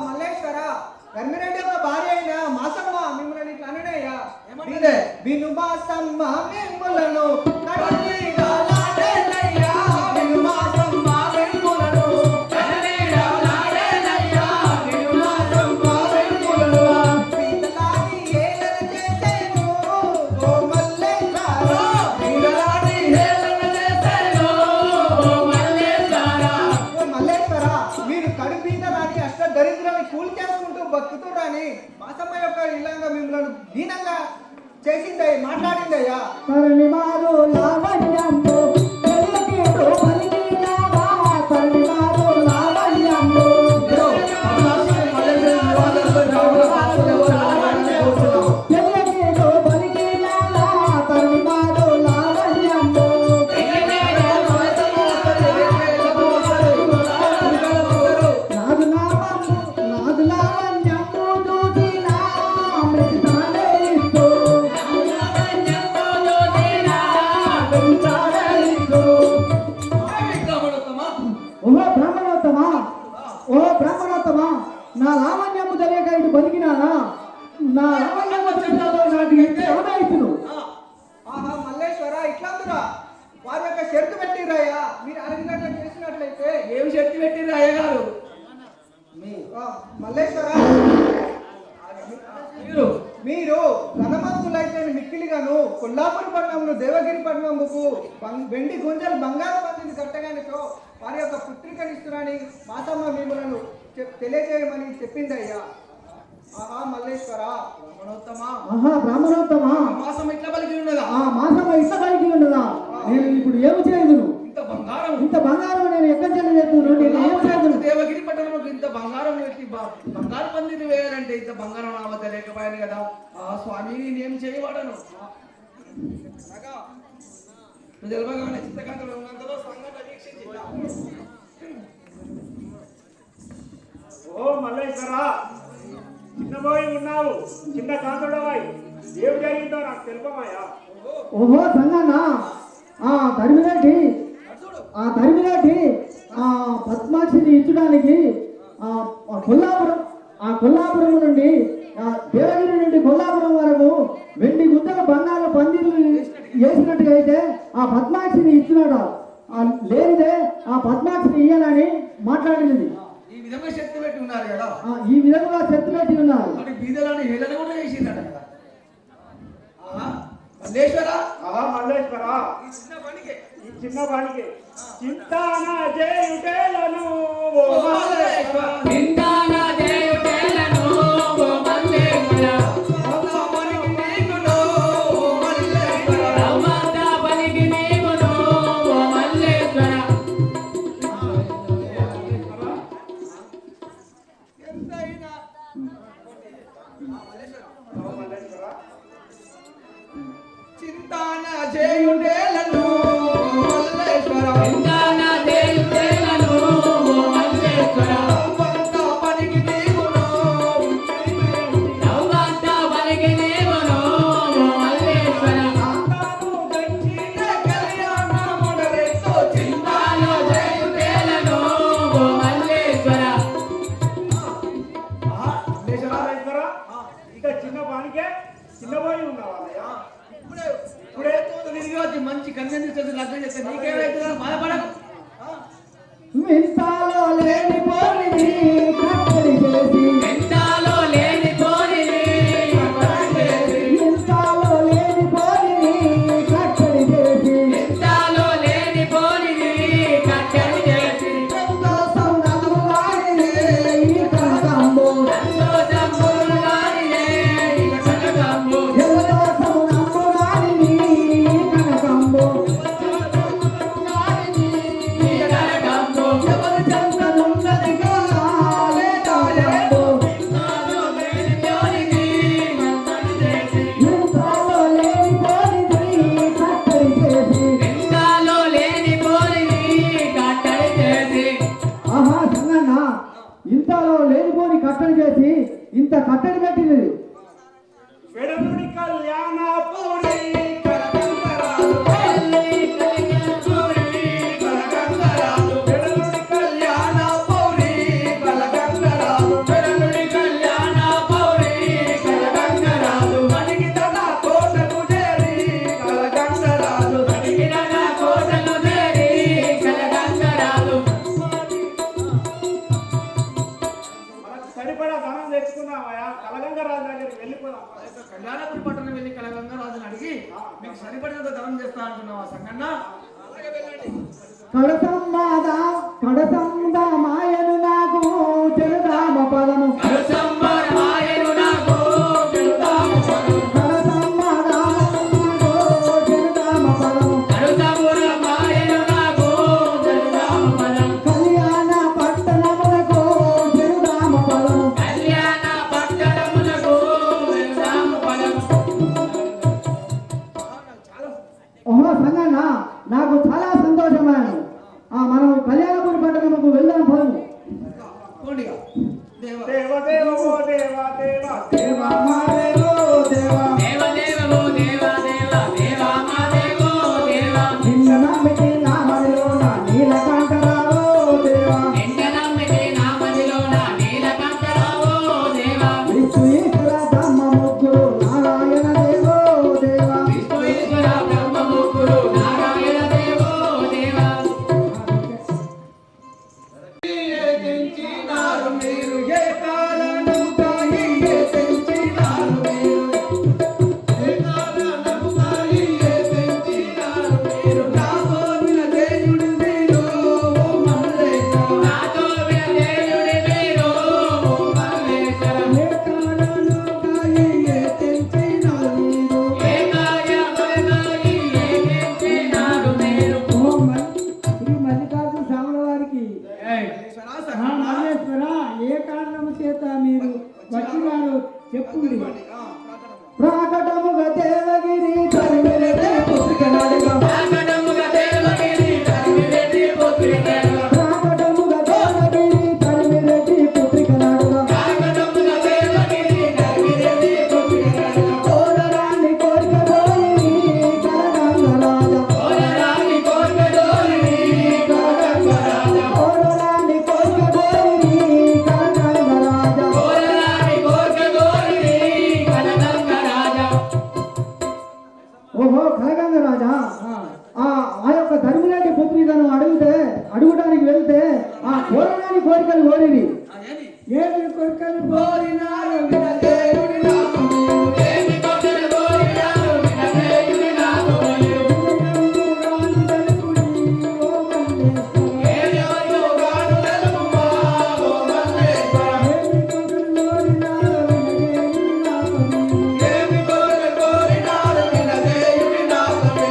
మల్లేశ్వర గర్మిరెడ్డి యొక్క భార్య అయిన మాసమ్మ మిమ్మల్ని ఇట్లా అనడయ్యా. విను మాసమ్మ మిమ్మలను బతుకుతురాని మాసమ్మ యొక్క ఇల్లంగా మిమ్మల్ని దీనంగా చేసిందయ్య మాట్లాడిందయ్యా. నా లావణ్యము తెలియక ఇటు బతికినానా? నా లావణ్యము మల్లేశ్వర ఇట్లాందురా వారి యొక్క షరతు పెట్టిరాయా. మీరు అడిగినట్లు చేసినట్లయితే ఏమి షరతు పెట్టిర్రు అయ్యగారు? మల్లేశ్వర మీరు ధనవంతులైతే మిక్కిలిగాను కొల్లాపూర్ పట్టణంలో దేవగిరి పట్టణంకు వెండి గుంజలు బంగారు పందిని కట్టగానితో వారి యొక్క పుత్రికనిస్తున్నాని మాసమ్మ మిమ్మలను తెలియజేయమని చెప్పిందయ్యా. మల్లేశ్వర బ్రాహ్మణోత్తమా మాసమ్మ ఇట్లా పలికి ఉన్నదా? మాసమ్మ ఇట్లా పలికి ఉన్నదా? నేను ఇప్పుడు ఏమి చేయదును? ఇంత బంగారం నేను ఎక్కడ చెల్లించదు. దేవగిరి పట్టణంలో ఇంత బంగారం పెట్టి బంగారు పందిని వేయాలంటే ఇంత బంగారం నావద్ద లేకపోయాను కదా. స్వామి నేనేం చేయవాడను తెలియగానే చిత్తకాంతలో ఉన్నంతలో సంఘటన వీక్షించి. ఓ మల్లేశ్వర చిన్నబోయి ఉన్నావు, చిన్న కాంతుడవాయి, ఏం జరిగిందో నాకు తెలుపమాయా? ఓహో సంగన్న తరిమిరెడ్డి పద్మాక్షిని ఇచ్చడానికి కొల్లాపురం నుండి దేవగిరి నుండి కొల్లాపురం వరకు వెండి గుద్దల బంగారు పందిరు వేసినట్టుగా అయితే ఆ పద్మాక్షిని ఇచ్చినాడు. లేనిదే ఆ పద్మాక్షిని ఇయ్యాలని మాట్లాడింది. ఈ విధంగా శక్తి పెట్టి ఉన్నారు కదా. ఈ విధంగా శక్తి పెట్టి ఉన్నారు. బీదలని హేళన కూడా చేసిందట కదా. మల్లేశ్వర ఈ చిన్న బాలికే చింతాన చేయుటేలను ఓ మల్లేశ్వర చింతాన చేయుటేలను ఓ మల్లేశ్వర చింతాన చేయుటేలను మంచి కన్యని లగ్నం చేస్తే నీకేమైతే బాధపడకు. వింతాలో లేని పోనిది కట్టడి చేసి వింతాలో లేని పోనిది వింతాలో లేని పోనిది కట్టడి చేసి వింతాలో లేని పోనిది కట్టడి చేసి సంతోషం నలుగానిదే ఈ కనకంబు సంతోషం నలుగానిదే ఈ కనకంబు సంతోషం నలుగానిది ఈ కనకంబు ఇంతలో లేనిపోని కట్టడి చేసి ఇంత కట్టడి పెట్టినది. వెడనుడి కళ్యాణపురి కలగంధరాలు తెచ్చుకున్నామయ్యా కలగంగ రాజు దగ్గరికి వెళ్ళిపోదాం. కళ్యాణపురి పట్టణం వెళ్ళి కలగంగా రాజుని అడిగి మీకు సరిపడినంత ధనం చేస్తా అంటున్నావా సంగన్న? అలాగే వెళ్ళండి. కడసంద మాయను నాకు చెరుదామ పదము కడసంద మాయను నాకు చెరుదామ పదము కళ్యాణ పట్టణములకు చెరుదామ పదము ఓహో సంగన్న నాకు చాలా సంతోషమాను. మనం కళ్యాణపురి పట్టణముకు వెళ్దాం పోను. పోండిగా. దేవ దేవ దేవో దేవ దేవ దేవా మా దేవో దేవా నిన్న నమ్మితే నా మదిలోన నీలకంఠరావో దేవా విష్ణు ఈశ్వర బ్రహ్మ ముగ్గురు నారాయణ దేవో దేవా తెంచినారు మీరు ఏ కారణముగాయి ఏ తెంచినారు మీరు ఏ కారణముగాయి ఏ తెంచినారు మీరు నా కోరిన దేవుడు మీరు ఓ మల్లేశ్వర ఏ కారణముగాయి ఏ తెంచినారు మీరు ఓ శ్రీ మల్లికార్జున స్వాముల వారికి మల్లేశ్వర ఏ కారణము చేత మీరు వచ్చినారు చెప్పుండి. ప్రాకటముగా దేవగిరి తరిమిరెడ్డి పుత్రికనాడుగా ప్రాకటముగా దేవగిరి తరిమిరెడ్డి పుత్రికనాడుగా కోరరాని కోరిక కోరి కలగంగ రాజా కోరరాని కోరిక కోరి కలగంగ రాజా ఓహో కలగంగ రాజా ఆ యొక్క ధర్మిరెడ్డి పుత్రికను అడుగుడానికి వెళ్తే ఆ కోరరాని కోరికలు కోరిరి. అదేని ఏమి కోరికలు కోరినారు విన దేవుడి నామము ఏమి కోరిన కోరినారు విన దేవుడి నామము ఏమి గాను తెలుపుమా ఓ మల్లేశ్వర ఏమి కోరిన కోరినారు విన దేవుడి నామము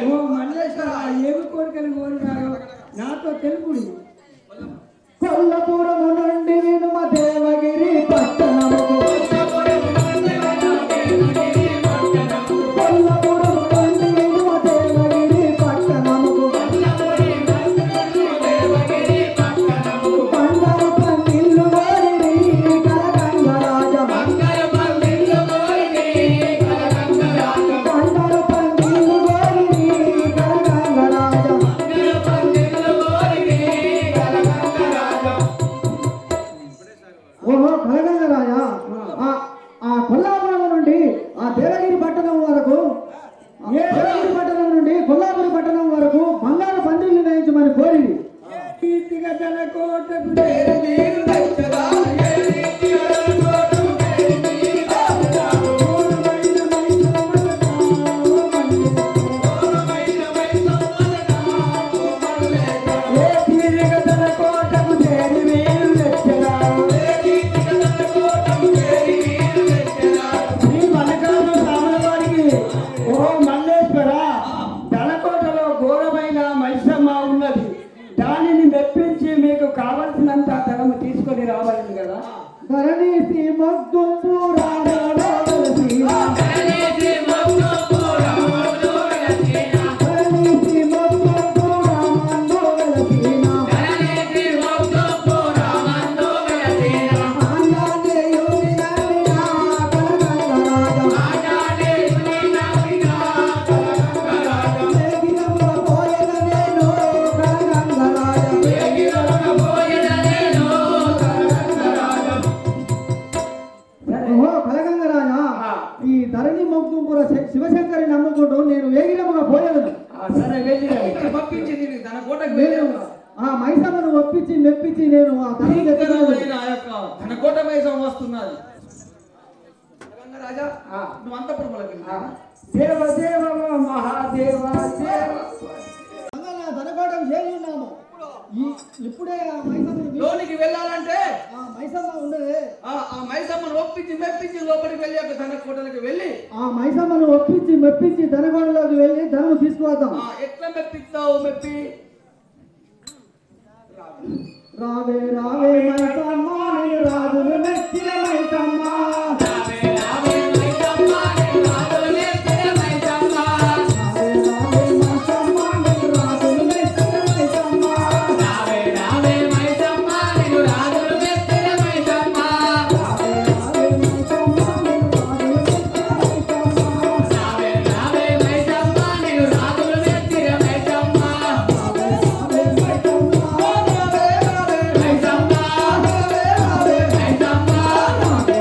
ఓ మల్లేశ్వర ఏమి కోరికలు కోరినారో నాతో తెలుపుడి. కొల్లపురము నుండి వినుమ దేవగిరి పట్టణముకు కొల్లపురము నుండి వినుమ దేవగిరి పట్టణముకు పండరు పందిళ్ళు కోరిరి కలగంగ రాజా పండరు పందిళ్ళు కోరిరి కలగంగ రాజా ఓహో కలగంగ రాజా ఆ కొల్లాపురం నుండి ఆ దేవగిరి పట్టణం వరకు దేవగిరి పట్టణం నుండి కొల్లాపురం పట్టణం వరకు బంగారు పందిళ్ళు వేయించమని కోరింది. పేరు మీరు నచ్చదా ఏ రీతిగా కోటము పేరు మీరు నచ్చదా ఓరమైన మైసమ్మదనా ఓ మల్లేశ్వర ఏ తీరిక తన కోటకు చేరి మీరు తెచ్చగా శ్రీ మల్లికార్జున స్వాముల వారికి ఓ మల్లేశ్వర దళకోటలో ఘోరమైన మైసమ్మ ఉన్నది. దానిని మెప్పించి మీకు కావలసినంత ధనము తీసుకొని రావాలి కదా. ధరణి శ్రీ మగ్గుంపు రామలో వెలసిన. ధరణి శ్రీ మగ్గుంపు రామలో వెలసిన. ఆండానే యోగి నమ్మిన కలగంగ రాజా. వేగిరమ్మ పోయెద నేను కలగంగ రాజా. ఓహో కలగంగ రాజా ఈ ధరణి మొగ్గుంపుర శివశంకరి నమ్ముకుంటూ నేను వేగిరమ్మగా పోయేదను. సరే వెళ్ళి ఇక్కడ పంపించింది తన కోటకు వెళ్ళాము. ఆ మైసమ్మను ఒప్పించి మెప్పించి నేను ఆ తల్లి భయంకరమైన ఆ యొక్క ధనకోట మైసం వస్తున్నది. రాజా ఆ. నువ్వు అంతపురములకు ఆ. దేవ దేవ మహాదేవ దేవ ధనకోటం చేరి ఉన్నాము. ఇప్పుడే ఆ మైసమ్మను లోనికి వెళ్ళాలంటే ఆ మైసమ్మ ఉండదే ఆ మైసమ్మను ఒప్పించి మెప్పించి లోపలికి వెళ్ళి యొక్క ధనకోటలకు వెళ్ళి ఆ మైసమ్మను ఒప్పించి మెప్పించి ధనకోటలోకి వెళ్ళి ధనము తీసుకువద్దాం. ఎట్లా మెప్పిస్తావు మెప్పి రావే రావే మైసమ్మ నేను రాజును మెచ్చిన మైసమ్మ రావే రావే మైసమ్మ నేను రాజును మెచ్చిన మైసమ్మ రావే రావే మైసమ్మ నేను రాజును మెచ్చిన మైసమ్మ రావే రావే మైసమ్మ నేను రాజును మెచ్చిన మైసమ్మ రావే రావే మైసమ్మ నేను రాజును మెచ్చిన మైసమ్మ రావే రావే మైసమ్మ నేను రాజును మెచ్చిన మైసమ్మ రావే రావే మైసమ్మ రావే రావే మైసమ్మ రావే రావే మైసమ్మ రావే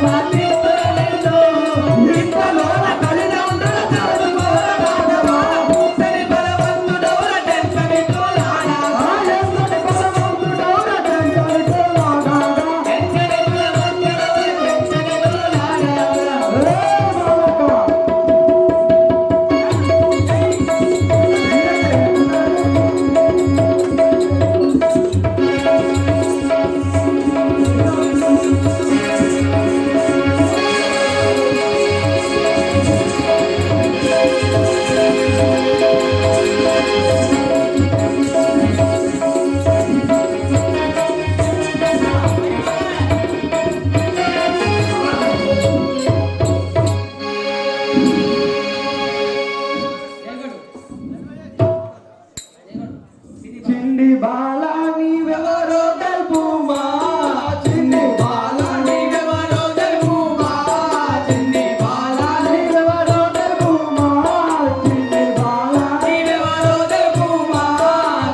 మన్నించలేదో ఇంతలోన తల్లిదండ్రుల చదువుకోరాడవా ఎంతటి బలవంతుడవుల టెంకని తోలాడా ఎంతటి బలవంతుడవుల టెంకని తోలాడా ఎంతటి బలవంతుడవుల టెంకని తోలాడా చిన్ని బాలా నీవెవరో తెలుపుమా చిన్ని బాలా నీవెవరో తెలుపుమా చిన్ని బాలా నీవెవరో తెలుపుమా చిన్ని బాలా నీవెవరో తెలుపుమా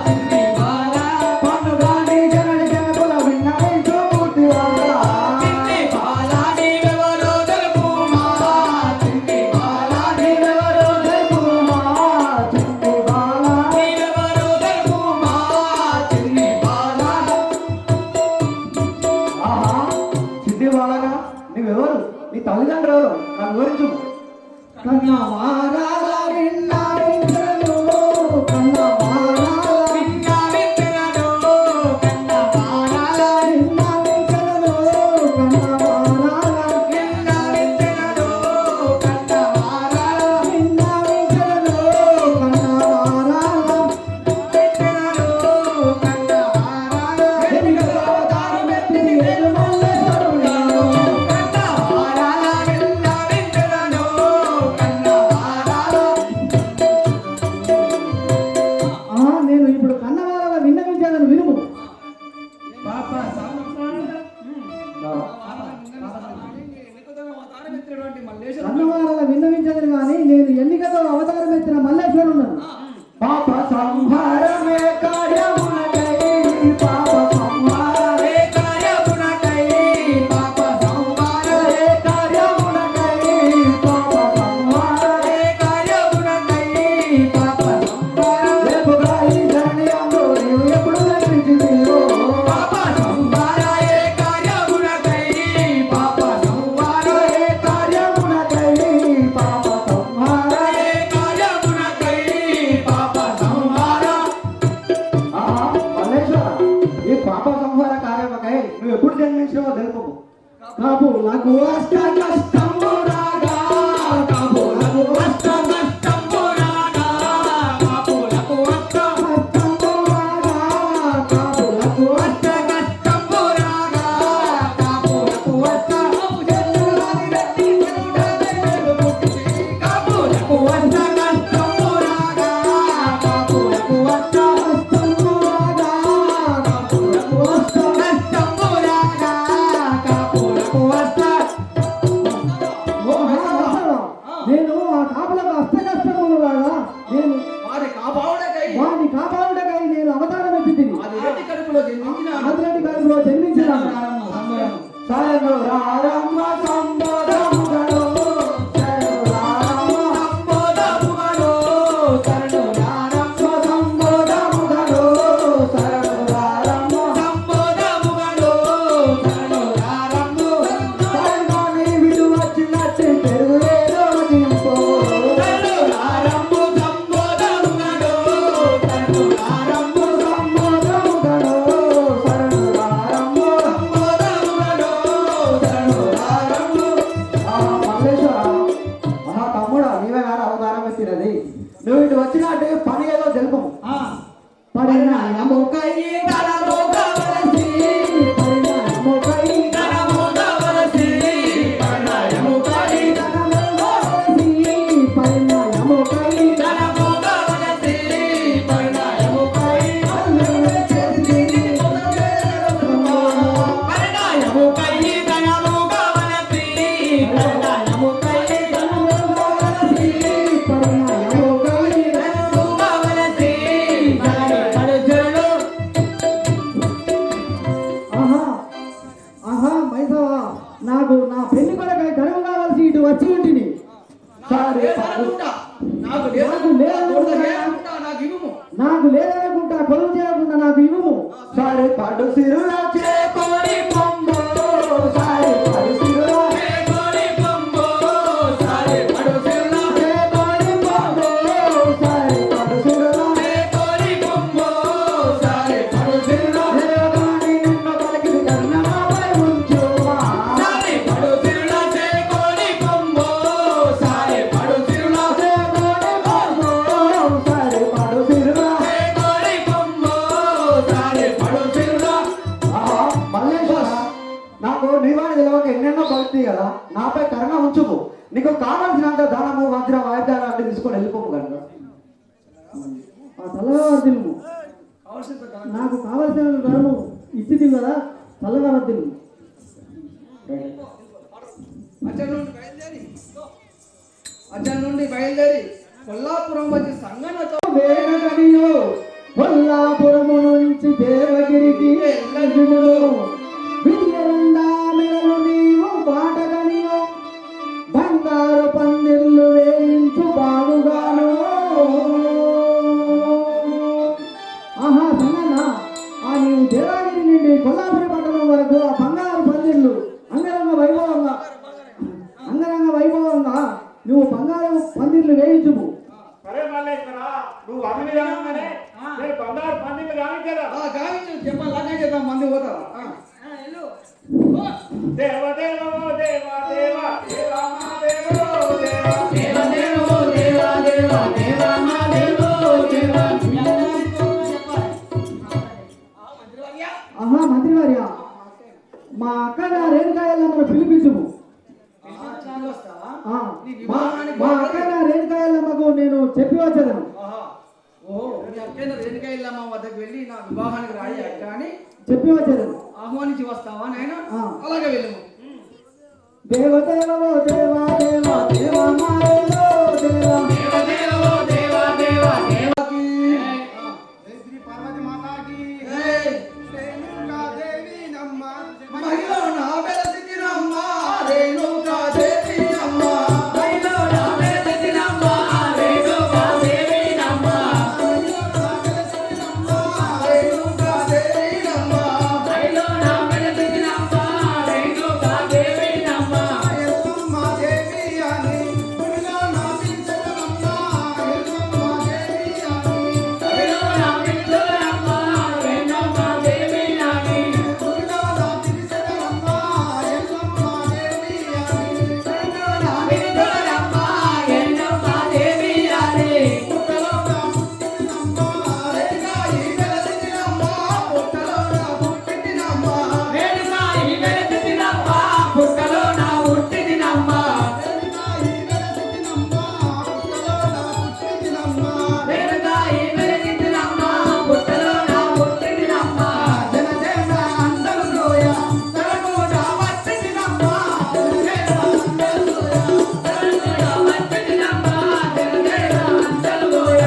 చిన్ని బాలా పన్నుగాని జనని జనకుల విన్నై చూపుతివాడా చిన్ని బాలా నీవెవరో తెలుపుమా చిన్ని బాలా నీవెవరో తెలుపుమా చిన్ని బాలా నీవెవరో తెలుపుమా చిన్ని బాలా ఆహా చిన్ని బాలగా నీవెవరు నీ తల్లిదండ్రులు ఎవరు నాకు వివరించు కన్నా మారాల విన్నా వింటను కన్నా మారాల విన్నా వింటను కన్నా మారాల విన్నా వింటను కన్నా మారాల విన్నా వింటను కన్నా మారాల విన్నా వింటను కన్నా మారాల వింటను కన్నా మారాల ఎనిమిది అవతారం ఎత్తి వేలు మల్లేశ్వరుడు కన్నా మారాల విన్నా వింటను కన్నా మారాల నేను ఇప్పుడు కన్నవాళ్ళ విన్నవించాలని వినుము పాప మల్లేశ్వరం కన్నవాళ్ళ విన్నవించదని కానీ నేను ఎన్నికతో అవతారం ఎత్తిన మల్లేశ్వరుడు పాప సంహారమే కార్యమునకై పాప సంహారమే కార్యమునకై పాప సంహారమే కార్యమునకై పాప సంహారమే కార్యమునకై పాప సంహారమే రేపుగా ఈ ధరణి అందు నీవు ఎప్పుడు కనిపించితివో పాప సంహారమే కార్యమునకై పాప సంహారమే కార్యమునకై పాప సంహారమే కార్యమునకై పాప సంహార మల్లేశ్వర ఈ పాప సంహార కార్యమకై నువ్వు ఎప్పుడు జన్మించావో తెలుపు కాపులకు అష్ట కష్టము రాగా కాపులకు అష్ట కష్టము రాగా కాపులకు అష్ట కష్టము రాగా కాపులకు అష్ట కష్టము రాగా కాపులకు అష్ట జన్మలాని వ్యక్తి కాపులకు అష్ట కష్టము రాగా కాపులకు అష్ట కష్టము రాగా కాపులకు అష్ట కష్టము రాగా కాపులకు అష్ట పెళ్లి కొరకై ధనం కావాల్సి ఇటు వచ్చి ఉంటిని. నాకు లేదనుకుంటా, నాకు లేదనుకుంటా, నాకు ఇవ్వము. నాకు లేదనుకుంటా, కొలువు చేయకుండా నాకు ఇవ్వము. సరే పడు సిరుల చేకోడి పొంబో సరే పడు సిరుల చేకోడి పొంబో సరే పడు సిరుల చేకోడి పొంబో సరే పడు సిరుల చేకోడి పొంబో సరే పడు సిరుల దేవగాని నిన్న పలికి కన్నమాపై ఉంచుమా సరే పడు సిరుల చేకోడి పొంబో సరే పడు సిరుల చేకోడి పొంబో సరే పడు సిరుల చేకోడి పొంబో సరే పడు సిరుల. మల్లేశ్వర, నాకు నీవాడి తెలియక ఎన్నెన్నో భక్తి కదా, నాపై కరుణ ఉంచుము. నీకు కావాల్సినంత దానము వజ్ర వాయిద్యాలు అంటే తీసుకొని వెళ్ళిపోము కనుక ఆ చల్లగా వర్దిల్ము. నాకు కావలసిన ధనము ఇచ్చింది కదా, చల్లగా వర్దిల్ము. అచ్చడి నుండి బయలుదేరి కొల్లాపురం వచ్చి సంగనతో వేగగనియో కొల్లాపురము నుంచి దేవగిరికి వెళ్ళుము. విద్యలుండా మెడలు నీవు బాటగనియో బంగారు పందిర్లు వేయించు బాగుగాను. ఆహా సంగన్న, ఆ నీవు దేవగిరి నుండి కొల్లాపురి పట్టణం వరకు ఆ బంగారు పందిర్లు అంగరంగ వైభవంగా నువ్వు బంగారు పందిర్లు వేయించుము. సరే మల్లేశ్వర, నువ్వు అన్ని విధానంగానే రేపు బంగారు పందిళ్ళు కానీ కదా గావించు చెప్పాలి, లాగా చేద్దాం, మంది పోతారా? దేవదేవో దేవ దేవ దేవ మా దేవో దేవ దేవ దేవదేవో దేవ దేవ దేవ మా దేవో దేవ. ఆహా మంత్రివార్య, మా అక్క రేణుకాయలమ్మను పిలిపించుము. ఆ, మా అక్క రేణుకాయలమ్మకు నేను చెప్పి వచ్చేదను. మీ అక్కయ్య రేణుకాయలమ్మ వద్దకు వెళ్ళి నా వివాహానికి రాయి అక్క అని చెప్పి వచ్చేదను. ఆహ్వానించి వస్తావా నాయన? ఆ. అలాగే వెళ్ళము. దేవదేవో దేవ దేవ దేవ మా దేవో దేవ. దేవదేవో దేవ దేవ దేవ. మహిళ నా వెలసినమ్మ రేణుకాదేవి నమ్మ. మహిళ నా వెలసినమ్మ రేణుకాదేవి నమ్మ. రేణుకాదేవి నమ్మ. మహిళ నా వెలసినమ్మ రేణుకాదేవి నమ్మ. ఎల్లమ్మ దేవి అని గుడిలో నాటించదమ్మ. ఎల్లమ్మ దేవి అని మహిళ నా వెలసినమ్మ రేణుకాదేవి నమ్మ. గుడిలో నాటించదమ్మ. ఎల్లమ్మ దేవి అని నా వెలసినమ్మ రేణుకాదేవి నమ్మ. పుట్టలో నా పుట్టినమ్మ. రేణుకాయి వెలసినమ్మ. పుట్టలో నా పుట్టినమ్మ. రేణుకాయి వెలసినమ్మ పుట్టలో నా పుట్టినమ్మ. రేణుకాయి వెలసినమ్మ పుట్టలో నా పుట్టినమ్మ. జన జన అందరులోయ తరగోడ వట్టినమ్మ. జన జన అందరులోయ తరగోడ వట్టినమ్మ. జన జన అందరులోయ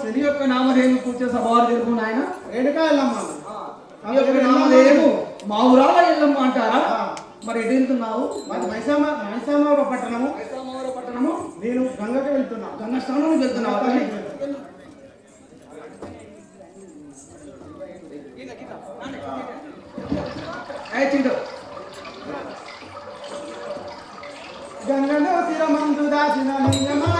చెలి యొక్క నామధేయం కూర్చే సభవారు తెలుపు నాయన. రేణుకాయలమ్మ ఈ యొక్క నామధేయము మా ఊరాల ఎల్లమ్మ అంటారా? మరి ఎటు వెళ్తున్నావు? మాది మైసామాబాద్ పట్టణము. మైసామవరం పట్టణము. నేను గంగకి వెళ్తున్నా. గంగ స్నానానికి వెళ్తున్నావు తల్లి? చింటూ గంగలో శిరమందు దాచిన లింగమా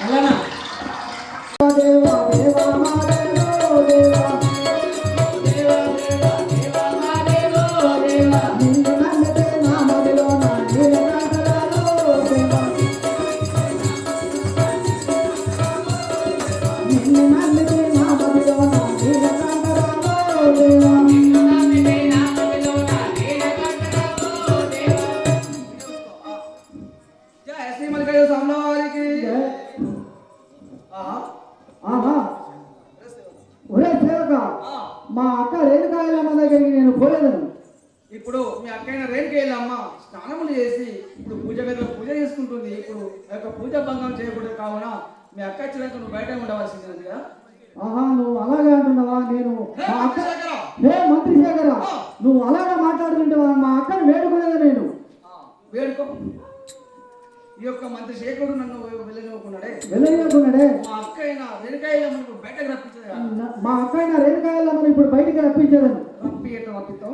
అలానా దేవా దేవా మా దేవో దేవా నిన్ను నమ్మితే నా మదిలో నా నీలకంఠరాలో దేవా నిన్ను నమ్మితే నా మదిలో నా నీలకంఠరాలో దేవా జయ శ్రీ మల్లికార్జున స్వామి వారికి. ఆహా. ఆహా ఒరే సేవక ఆ. మా అక్క రేణుకాయలమ్మ దగ్గరికి నేను పోలేదను ఇప్పుడు మీ అక్కైన రేణుకి వెళ్ళమ్మ స్నానములు చేసి ఇప్పుడు పూజ గదిలో పూజ చేసుకుంటుంది. ఇప్పుడు ఆ యొక్క పూజ భంగం చేయకూడదు కావున మీ అక్క వచ్చినాక నువ్వు బయట ఉండవలసింది కదా. ఆహా నువ్వు అలాగే అంటున్నావా నేను మా అక్క శేఖర. హే మంత్రి శేఖర నువ్వు అలాగే మాట్లాడుతుంటావా మా అక్కను వేడుకోలేదు నేను వేడుకో. ఈ యొక్క మంత్రి శేఖరుడు నన్ను వెళ్ళనివ్వకున్నాడే. వెళ్ళలేకున్నాడే మా అక్క అయిన రేణుకాయలమ్మ ఇప్పుడు బయటకు రప్పించదు కదా. మా అక్క అయిన రేణుకాయలమ్మను ఇప్పుడు బయటికి రప్పించేదను రప్పి ఎట్లా రప్పితో.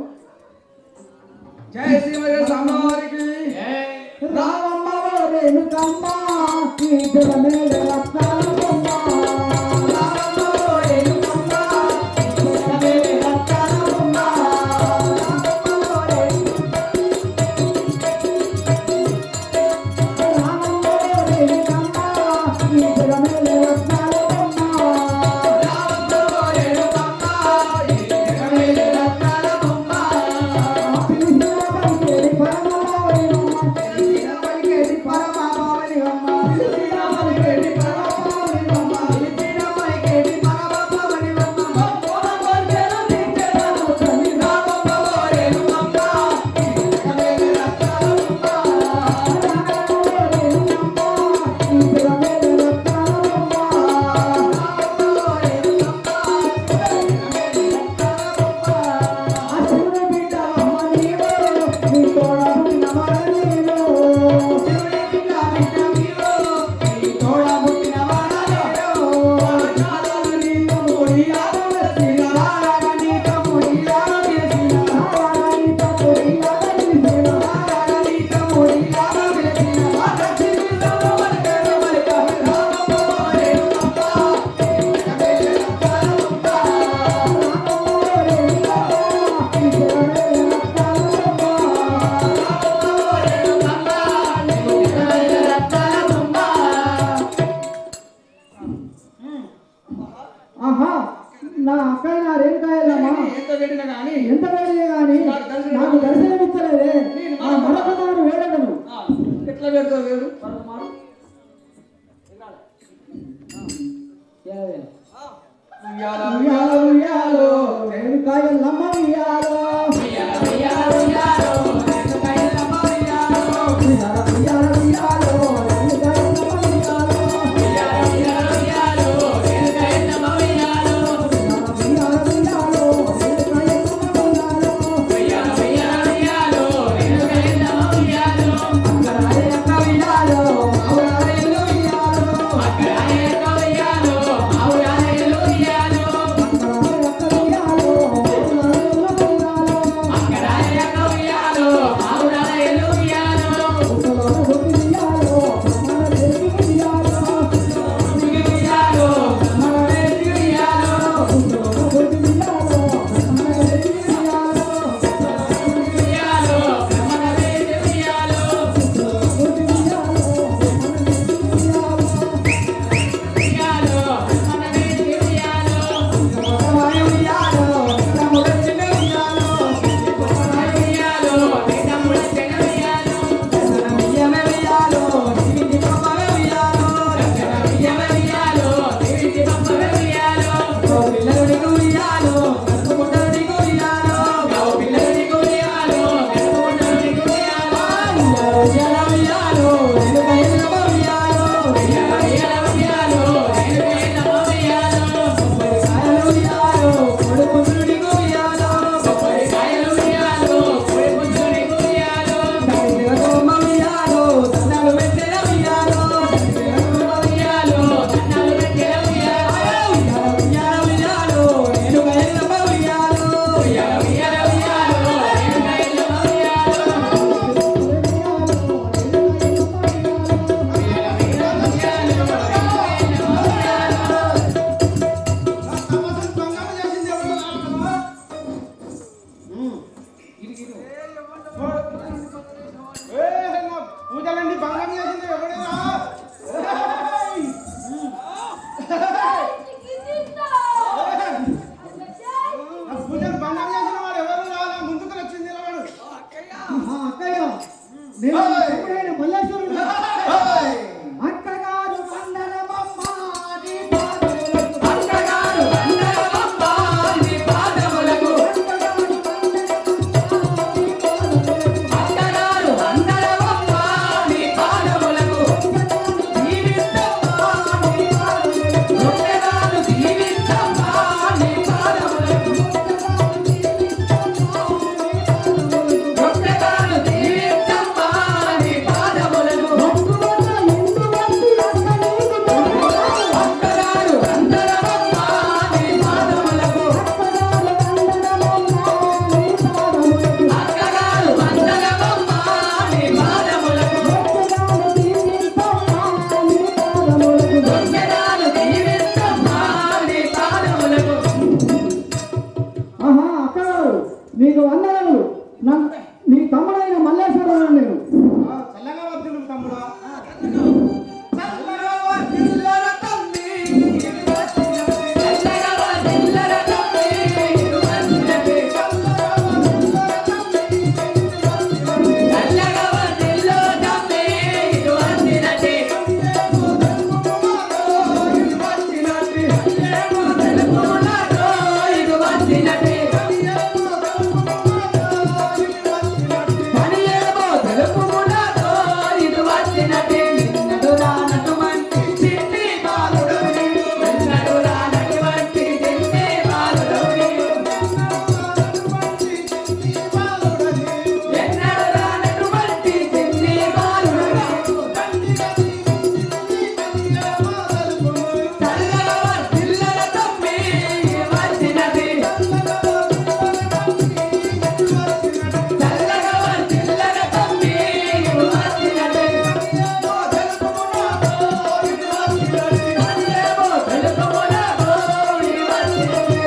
జయ శ్రీమల్లికార్జున స్వామి వారికి. రామమ్మ ఓ రేణుకమ్మ ఈ జగమేల రత్నాలమ్మ రామమ్మ ఓ రేణుకమ్మ ఈ జగమేల రత్నాలమ్మ రామమ్మ ఓ రామమ్మ ఓ రేణుకమ్మ ఈ జగమేల రత్నాలమ్మ రామమ్మ ఓ రేణుకమ్మ ఈ జగమేల రత్నాలమ్మ పిలిచిన పలికేది పరమమావనివమ్మ పిలిచిన పలికేది పరమమావనివమ్మ పిలిచిన పలికేది పరమమావనివమ్మ పిలిచిన పలికేది పరమమావనివమ్మ మోన కొల్చెను తించెను తల్లి రామమ్మ ఓ రేణుకమ్మ ఈ జగమేల రత్నాలమ్మ రామమ్మ ఓ రేణుకమ్మ ఈ జగమేల రత్నాలమ్మ రామమ్మ ఓ రేణుకమ్మ ఆ శివుని బిడ్డవమ్మ నీవు నీ తోడ పుట్టిన వాడ నేను శివుని బిడ్డ నీవు నీ తోడ పుట్టిన వాడ నేను నారాయణ నీతో ముడియాల వెలిసిన నారాయణ నీతో ముడియాల వెలిసిన నారాయణ నీతో ముడియాల వెలిసిన నారాయణ నీతో ముడియాల వెలిసిన ఆదర్శిని సమవరకర వరక రామమ్మ ఓ రేణుకమ్మ జగమేల రత్నాలమ్మ రామమ్మ ఓ రేణుకమ్మ ఈ జగమేల రత్నాలమ్మ ఆహా నా అక్కయ్య నా రేణుకాయలమ్మ ఎంత వేడినా కానీ ఎంత వేడియే గాని నాకు దర్శనమిచ్చలేదే ఆ మరొకదాను వేడగను ఎట్లా పెడతావు వేడు మరొక మారు. ఉయ్యాల, ఉయ్యాల ఉయ్యాలో రేణుకాయలమ్మ ఉయ్యాలో ఉయ్యాల ఉయ్యాలో రేణుకాయలమ్మ ఉయ్యాలో ఉయ్యాల ఉయ్యాల ఉయ్యాలో రేణుకాయలమ్మ ఉయ్యాలో ఉయ్యాల ఉయ్యాల ఉయ్యాలో రేణుకాయలమ్మ ఉయ్యాలో ఉయ్యాల ఉయ్యాల ఉయ్యాలో రేణుకాయలమ్మ ఉయ్యాలో ఉయ్యాల ఉయ్యాల ఉయ్యాలో రేణుకాయలమ్మ ఉయ్యాలో అక్కరాయ అక్క ఉయ్యాలో ఆవురాయలు ఉయ్యాలో అక్కరాయ అక్క ఉయ్యాలో ఆవురాయలు ఉయ్యాలో అక్కరాయ అక్క ఉయ్యాలో ఆవురాయలు ఉయ్యాలో అక్కరాయ అక్క ఉయ్యాలో ఆవురాయలు ఉయ్యాలో ఉయ్యాలో చల్లగా వర్ధిల్లర తమ్మి ఇది వచ్చినది చల్లగా వర్ధిల్లర తమ్మి ఇది వచ్చినది చల్లగా వర్ధిల్లర తమ్మి ఇది వచ్చినది ఏమో తెలుపులాడో ఇది వచ్చినది పనియేమో తెలుపులాడో ఇది వచ్చినది నిన్నడు రానటువంటి చిన్ని బాలుడని నిన్నడు రానటువంటి చిన్ని బాలుడని ఎన్నడు రానటువంటి చిన్ని బాలుడని చల్లగా వర్ధిల్లర తమ్మి వచ్చినది చల్లగా వర్ధిల్లర తమ్మి వచ్చినది పనియేమో తెలుపులాడో ఇది వచ్చినది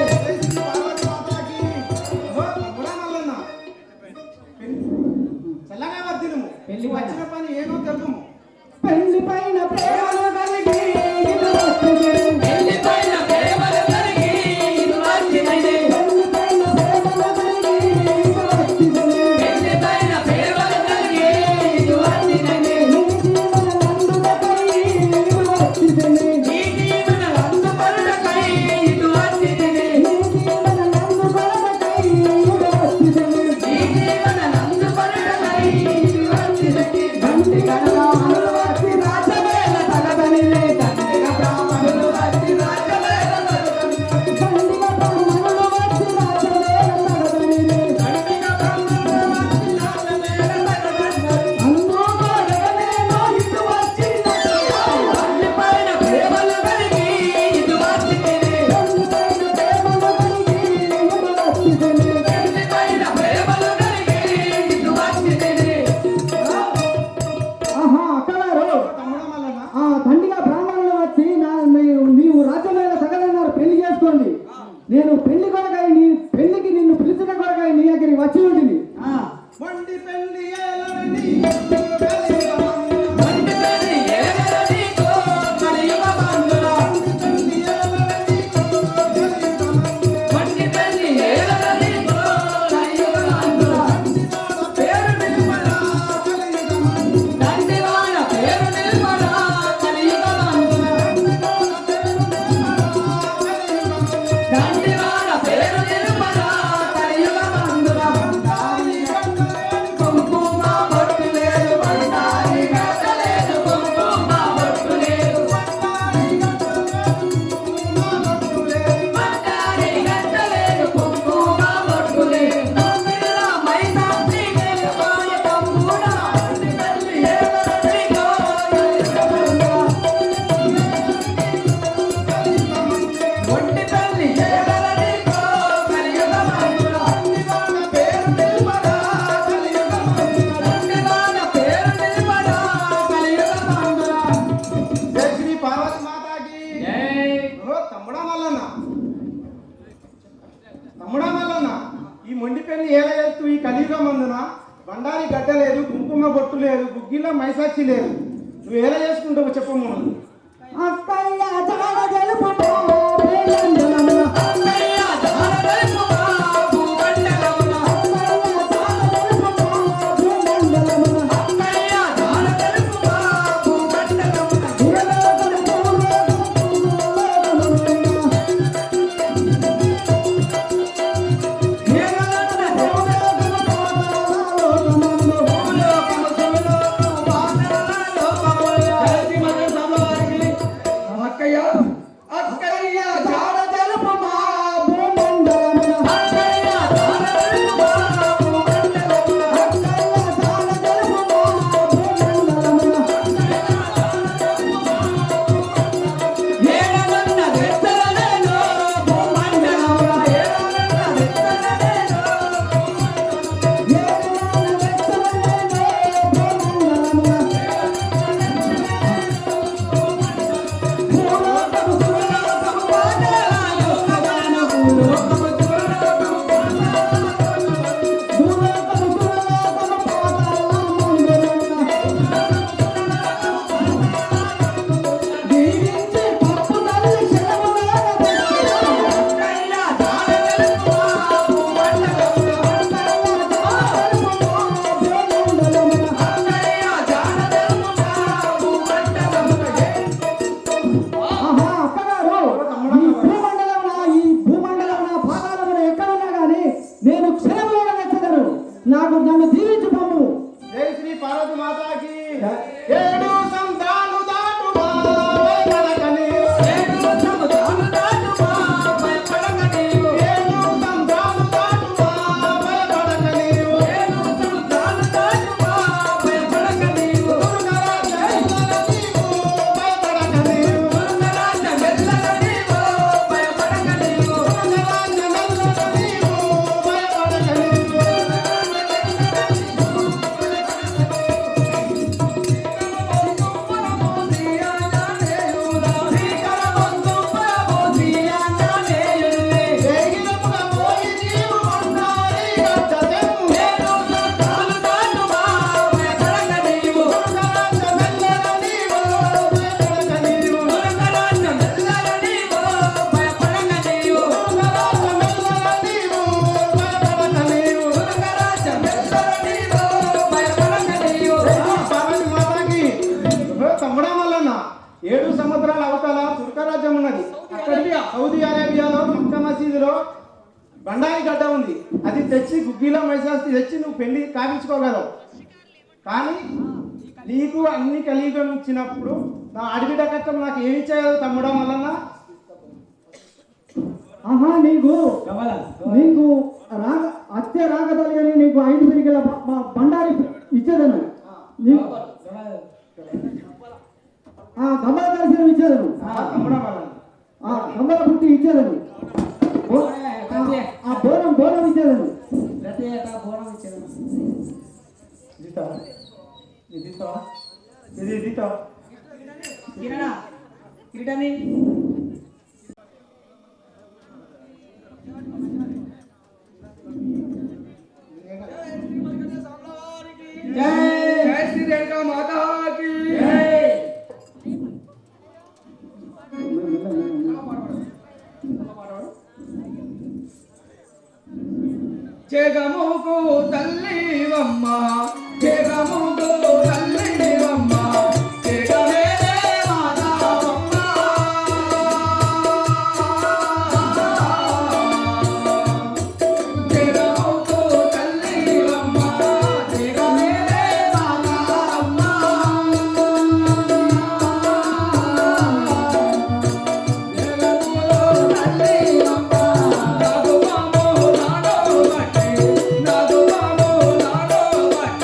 చల్లగా వర్ధిల్లుము. పెళ్లి పైన. వచ్చిన పని ఏమో తెలుపుము. పెళ్లి పైన ప్రేమలు కలిగి ఇది వచ్చింది. పెళ్లి పైన ప్రేమలు కలిగి ఇది వచ్చినది పెళ్లి పైన ప్రేమలు కలిగి ఇది వచ్చింది. పెళ్లి పైన ప్రేమలు కలిగి ఇది వచ్చినది నీ జీవన నందుకొరకై ఇది వచ్చింది. ఈ జీవన నందుకొరకై ఇది వచ్చినది నీ జీవన నందుకొరకై ఇది వచ్చింది. దండి గణరాములు వచ్చి రాజవేల తగదనిలే దండిగ బ్రాహ్మణులు వచ్చి రాజవేల తగదనిలే దండిగ బ్రాహ్మణులు వచ్చి రాజవేల తగదనిలే. దండిగ బ్రాహ్మణులు వచ్చి రాజవేల తగదనిలే అందుకోలేనేమో ఇటు వచ్చిందయ్యా. దండి పైన ప్రేమలు కలిగి ఇది వచ్చినది పెళ్లి పైన ప్రేమలు కలిగి ఇది వచ్చింది. పెళ్లి పైన ప్రేమలు కలిగి ఇది వచ్చినది ఆహా అక్కడారు తమ్ముడా మల్లన్న. దండిగా బ్రాహ్మణులు వచ్చి నీవు రాజ్యమైన సగలన్నారు పెళ్లి చేసుకోండి. నేను పెళ్లి కొరకై నీ పెళ్లికి నిన్ను పిలిచిన కొరకై నీ దగ్గరికి వచ్చి ఉంటుంది. మొండి పెళ్లి ఏలరని ఎత్తు వెలిగమందు. మండి పెళ్లి ఏలరనీకో కలియుగ బంధురా పెళ్లి ఏలరని ఎత్తు వెలిగమందు. మండి పెళ్లి ఏలరనీకో కలియుగ బంధురా పేరు నిలబడా కలియుగమందు. దండివాన పేరు నిలబడా కలియుగ బంధురా దండివాన పేరు నిలబడా కలియుగ బంధురా కుంకుమ బొట్టు లేదు బండారి గట్టలేదు కుంకుమ బొట్టు లేదు బండారి గట్టలేదు కుంకుమ బొట్టు లేదు నొప్పిలా మైనాటి వెళ్ళిపోయే తమ్ముడా మండి పెళ్లి ఏలరనీకో కలియుగ బంధురా మొండి పెళ్లి ఏలరనీకో కలియుగ బంధురా పేరు నిలబడా కలియుగమందు. దండివాన పేరు నిలబడా కలియుగ బంధురా జై శ్రీ పార్వతి మాతాకి. ఓ తమ్ముడా మల్లన్న. తమ్ముడా మల్లన్న, ఈ మొండి పెళ్లి ఏల ఎత్తు ఈ కలియుగమందున బండారి గడ్డ లేదు, కుంకుమ బొట్టు లేదు, గుగ్గిలో మైసాక్షి లేదు. నువ్వు ఎలా చేసుకుంటావు చెప్పము. అక్కయ్య చాలా తెలుపుకో వేలందులమ్మ. అక్కయ్య జారదలుపుగా భూమండలమున అక్కయ్య చాలా తెలుపుకో వేలందులమ్మ. అక్కయ్య జారదలుపుగా భూమండలమున ఇరలోకము పూలోకము ఏలరన దేవుడలోకము భూలోకము వానరలోకములో అక్కయ్య అక్క తమ్ముడా మల్లన్న 7 సముద్రాల అవతల తుర్క రాజ్యం ఉన్నది. అక్కడికి సౌదీ అరేబియాలో మక్కా మసీదులో బండాయి గడ్డ ఉంది. అది తెచ్చి గుగ్గిలో మైసాస్తి తెచ్చి నువ్వు పెళ్లి కావించుకోగలవు. కానీ నీకు అన్ని కలియుగం ఇచ్చినప్పుడు నా అడవిడ కట్టం నాకు ఏమి చేయదు తమ్ముడా మల్లన్న. ఆహా నీకు అత్తే రాగదలుగానే నీకు 5 పిరికల బండారి ఇచ్చేదను. గమ్మల దర్శనం ఇచ్చేదను. తమ్ముడా మల్లన్న గమ్మల పుట్టి ఇచ్చేదను. బోనం ఇచ్చేదను. కిరీటాన్ని జై శ్రీ రేణుకా మాతాకి జగముకు తల్లివమ్మ జగముకు తల్లివమ్మ జగమే మాతావమ్మ జగముకు తల్లివమ్మ జగమే మాతావమ్మ జగముకు తల్లివమ్మ నాగు బాబు నాడో బట్టి నాగు బాబు నాడో బట్టి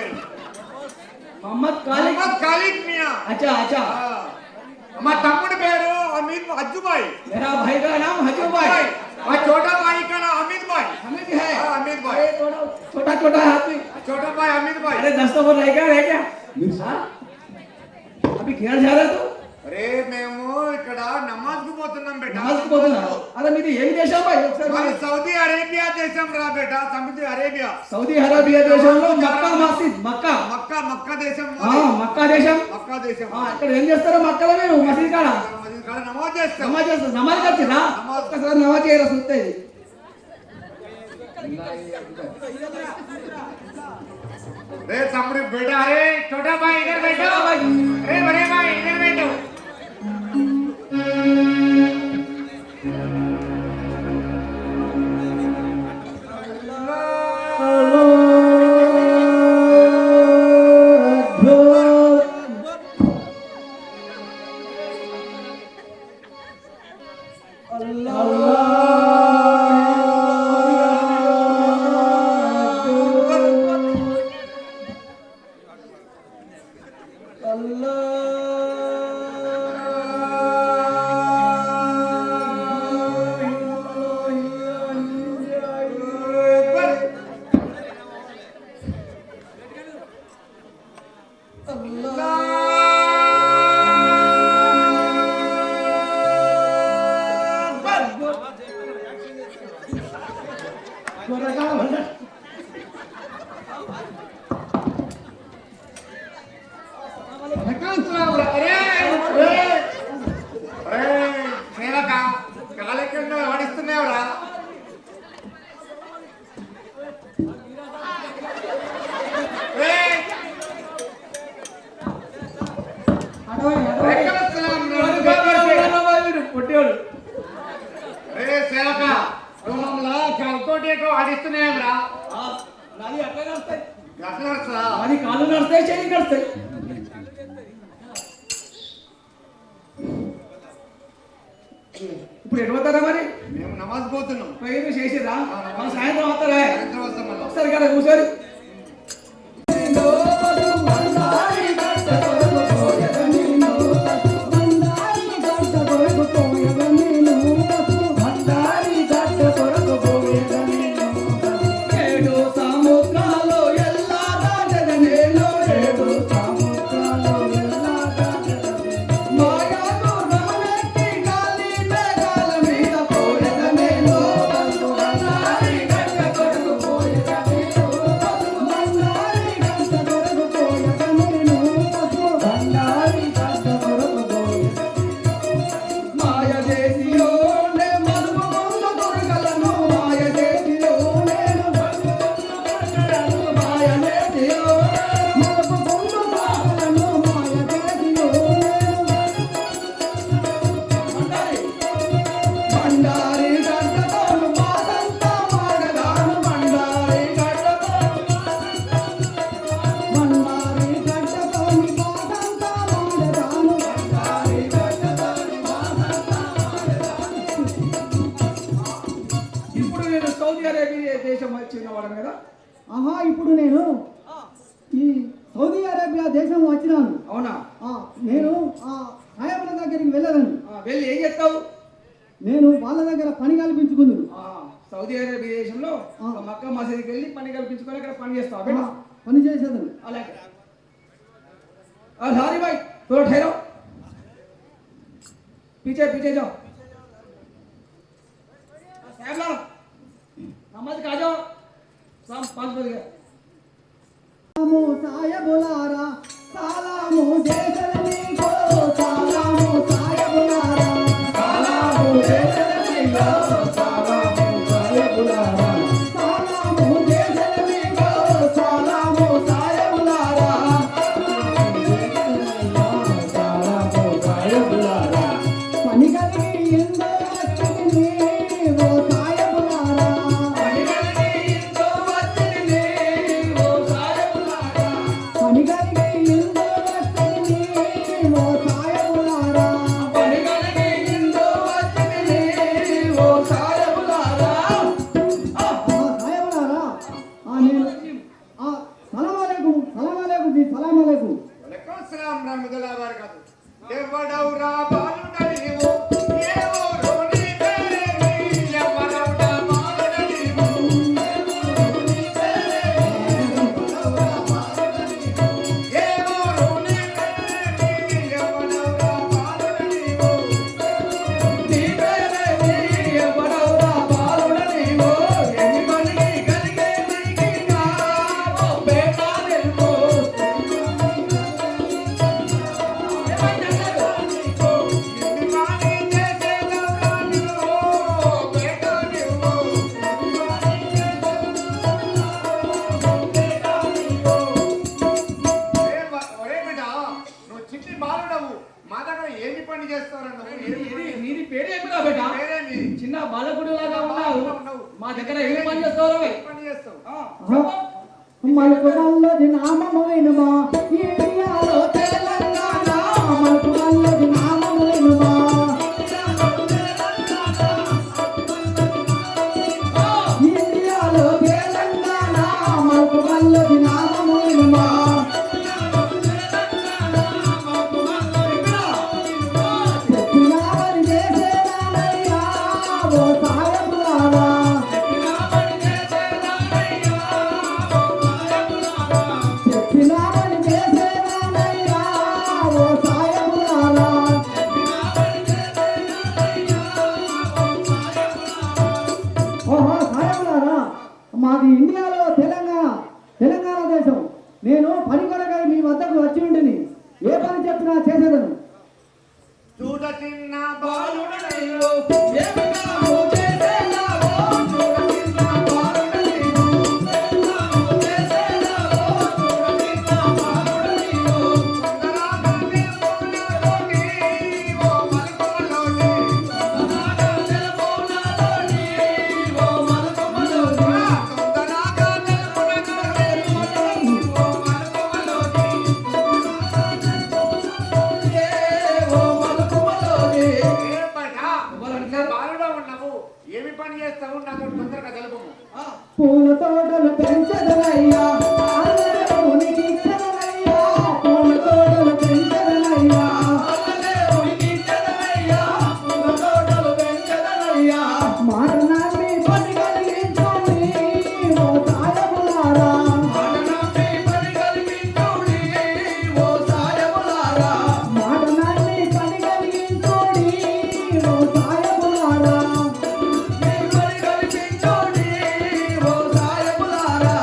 పేరు మొహమ్మద్ ఖాలిక్. మొహమ్మద్ ఖాలిక్ మియా. అచ్చా అచ్చా. మా తమ్ముడి పేరు అమిత్ అజ్జుబాయ్. मेरा भाई का नाम हजू भाई. మా చోటా భాయ్ का नाम अमित भाई. हमें भी है. अमित भाई. अरे थोड़ा छोटा छोटा हाथ में. छोटा भाई अमित भाई. अरे 10 तो रह क्या हाँ? अभी खेल जा रहा तो అరే మేము ఇక్కడ నమాజ్ కు పోతున్నాం బేటా. నమాజ్ కు పోతున్నా. అరే మీది ఏం దేశం భాయ్ ఒకసారి మరి సౌదీ అరేబియా దేశం రా బేటా. Saudi Arabia. సౌదీ అరేబియా దేశంలో మక్కా మస్జిద్ మక్కా. మక్కా దేశం. మక్కా దేశం. మక్కా దేశం. ఇక్కడ ఏం చేస్తారో మక్కలో మీరు మసీద్ కాడ మసీద్ కాడ నమాజ్ చేస్తాం. నమాజ్ వచ్చిరా ఒక్కసారి నమాజ్ చేయరా చూస్తే రే తమ్ముడు బేటా. అరే छोटा भाई इधर बैठो. अरे बड़े भाई इधर बैठो. ఆడిస్తున్నావురా. కొట్టేవాడు సేవక ఆడిస్తున్నావురా. నాది అట్లా నడుస్తాయి. అట్లా నడుస్తుందా? అది కాళ్ళు నడుస్తాయి చెయ్యి నడుస్తాయి. ఇప్పుడు ఎటు పోతారా మరి? మేము నమాజ్ పోతున్నాం. మీరు చేసిరా మన సాయంత్రం వస్తారా? సాయంత్రం వస్తాం మళ్ళా. ఒకసారి కదా కూర్చోరి. ఆహా ఇప్పుడు నేను ఈ సౌదీ అరేబియా దేశం వచ్చినాను. అవునా? నేను ఆ సాయబుల దగ్గరికి వెళ్ళాను. వెళ్ళి ఏం చేస్తావు? నేను వాళ్ళ దగ్గర పని కల్పించుకుందును. సౌదీ అరేబియా దేశంలో మక్కా మసీదుకి వెళ్ళి పని కల్పించుకొని అక్కడ పని చేస్తావు. పని చేసేదాను. అలాగే सारी भाई थोड़ा ठहरो, पीछे पीछे जाओ. साहब लोग नमाज का जाओ. शाम 5 बज गया. सामो सायबुलारा सालामो देशलनी को सालामो सायबुलारा सालामो देशलनी को सालामो सायबुलारा सालामो देशलनी को सालामो सायबुलारा सालामो सायबुलारा पनी కలిగి ఎందో వచ్చింది ఓ సాయబులారా పని కలిగి ఎందో వచ్చింది ఓ సాయబులారా పని కలిగి ఎందో వచ్చింది ఓ సాయబులారా పని కలిగి ఎందో వచ్చింది ఓ సాయబులారా పాలకుడు లాగా ఉన్నావు. ఉన్నావు. మా దగ్గర ఏమి పని చేస్తావు? ఏం పని చేస్తావు? మలుపు మల్లది నామము వినుమా ఇండియాలో తెలంగాణ మలుపు మల్లది నామము వినుమా ఇండియాలో తెలంగాణ మలుపు మల్లది నామము వినుమా చెప్పినామని చేసేదానయ్యా ఓ సాయబులారా చెప్పినామని చేసేదానయ్యా ఓ సాయబులారా ఓహో సాయబులారా మాది ఇండియాలో తెలంగాణ దేశం నేను పని కొరకై మీ వద్దకు వచ్చి ఉండిని ఏ పని చెప్పినా చేసేదను చూడ చిన్న బాలుడనయ్యో, ఏమి కావు చేసేదావో, చూడ చిన్న బాలుడనయ్యో. ఏమి చేసేదావో, చూడ చిన్న బాలుడనయ్యో. తొందరగానే పోనాలోని, ఓ మలుపుమలోని. తొందరగా తెలుపునాలోని, ఓ మలుపుమలోని. తొందరగా తెలుపునలోని, ఓ మలుపుమలోని. ఓ మలుపుమలోని. ఏ పైగా ఎవరంటారు? బాలుడా ఉన్నావు, ఏమి పని చేస్తావు నాకు తొందరగా తెలుపము. పూల తోటలు పెంచదనయ్యా అల్లరికి ఇచ్చదనయ్యా పూల తోటలు పెంచదనయ్యా అల్లలే ఉడికించదనయ్యా, పూల తోటలు పెంచదనయ్యా. మాట నమ్మి పని కలిగించుని ఓ సాయబులారా మాట నమ్మి పని కలిగించుడి, ఓ సాయములారా. మాట నమ్మి పని కలిగించుని ఓ సాయబులారా మీ పని కలిగించుడి, ఓ సాయములారా.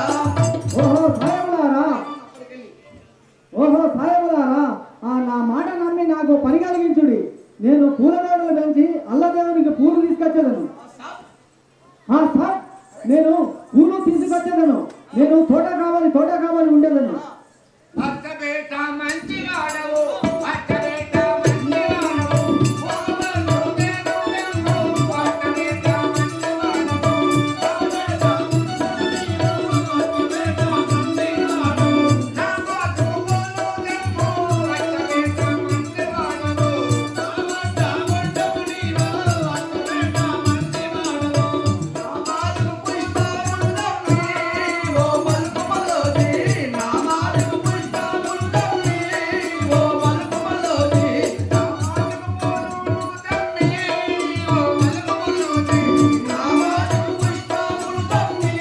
ఓహో సాయబులారా నా మాట నమ్మి నాకు పని కలిగించుడి నేను పూల తోటలు పెంచి అల్లదేవునికి పూలు తీసుకొచ్చేదను సార్ నేను పూలు తీసుకొచ్చేదను నేను తోట కావాలి ఉండేదను అత్తబేట మంచి వాడవు, అత్తబేట మంచి వాడవు. ఓ దేవుడెమ్ము, అత్తబేట మంచి వాడవు. నా మాటు దేవుడెమ్ము, అత్తబేట మంచి వాడవు. నామాలకు పుష్పముండమ్మి, ఓ మలుపుమలోని. నామాలకు పుష్పముండమ్మి, ఓ మలుపుమలోని. నామాలకు పూలుదమ్మి, ఓ మలుపుమలోని. నామాలకు పుష్పముండమ్మి,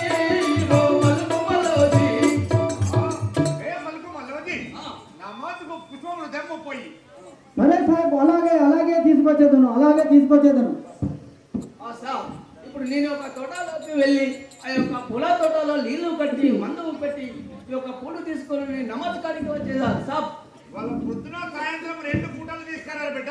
ఓ మలుపుమలోని. ఏ మలుపుమలోని, నా మాటుకు పుష్పములు దెమ్ము పోయి. సరే సార్ అలాగే తీసుకొచ్చేదను సార్, ఇప్పుడు నేను ఒక తోటలోకి వెళ్ళి ఆ యొక్క పూల తోటలో నీళ్లు కట్టి మందు పెట్టి ఈ యొక్క పూలు తీసుకొని నమస్కారానికి వచ్చేసారు సాబ్. వాళ్ళ పొద్దున సాయంత్రం 2 పూటలు తీసుకురారు బిడ్డ.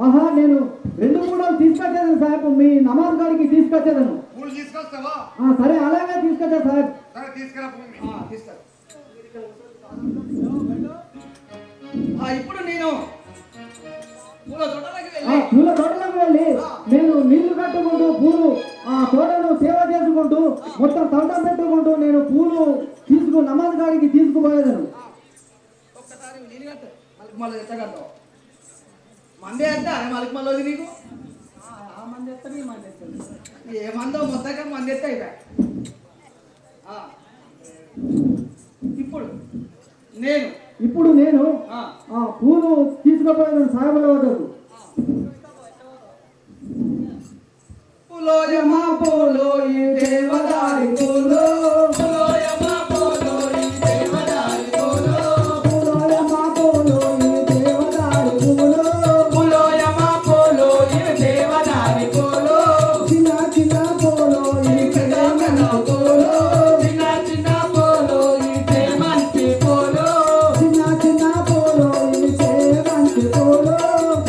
ఆహా నేను 2 పూటలు తీసుకొచ్చేదను సార్ మీ నమాజ్ గారికి తీసుకొచ్చేదను పూలు తీసుకొస్తావా? సరే అలాగే తీసుకొచ్చా సార్ సరే తీసుకురా భూమి. తీసుకెళ్ళి ఇప్పుడు నేను పూల తోటలోకి వెళ్ళి పూల తోటలోకి వెళ్ళి నేను నీళ్లు కట్టుకుంటూ పూలు తోటను సేవ చేసుకుంటూ మొత్తం తోట పెట్టుకుంటూ నేను పూలు నమాజ్ గారికి తీసుకుపోయేదను ఒక్కసారి నీళ్ళు కట్టు మళ్ళీ మళ్ళీ ఎత్తగట్టావు మందే అంటే అరే మళ్ళీ మళ్ళీ నీకు ఆ మంది ఎత్తని ఈ మంది ఎత్తని ఏ మందో మొత్తంగా మంది ఎత్తే అయిపోయా. ఇప్పుడు నేను పూలు తీసుకుపోయేదను సాయబుల వద్దకు పూలోయమా పూలో ఈ దేవదారి పూలో పూలోయమా పూలో ఈ దేవదారి పూలో పూలోయమా పూలు ఈ దేవదారు పూలు పూలోయమా పూలో ఈ దేవదారి పూలో చిన్న చిన్న పూలు ఈ పెద్దగన పూలో చిన్న చిన్న పూలో ఈ చేమంతి పూలో చిన్న చిన్న పూలు ఈ చేమంతి పూలు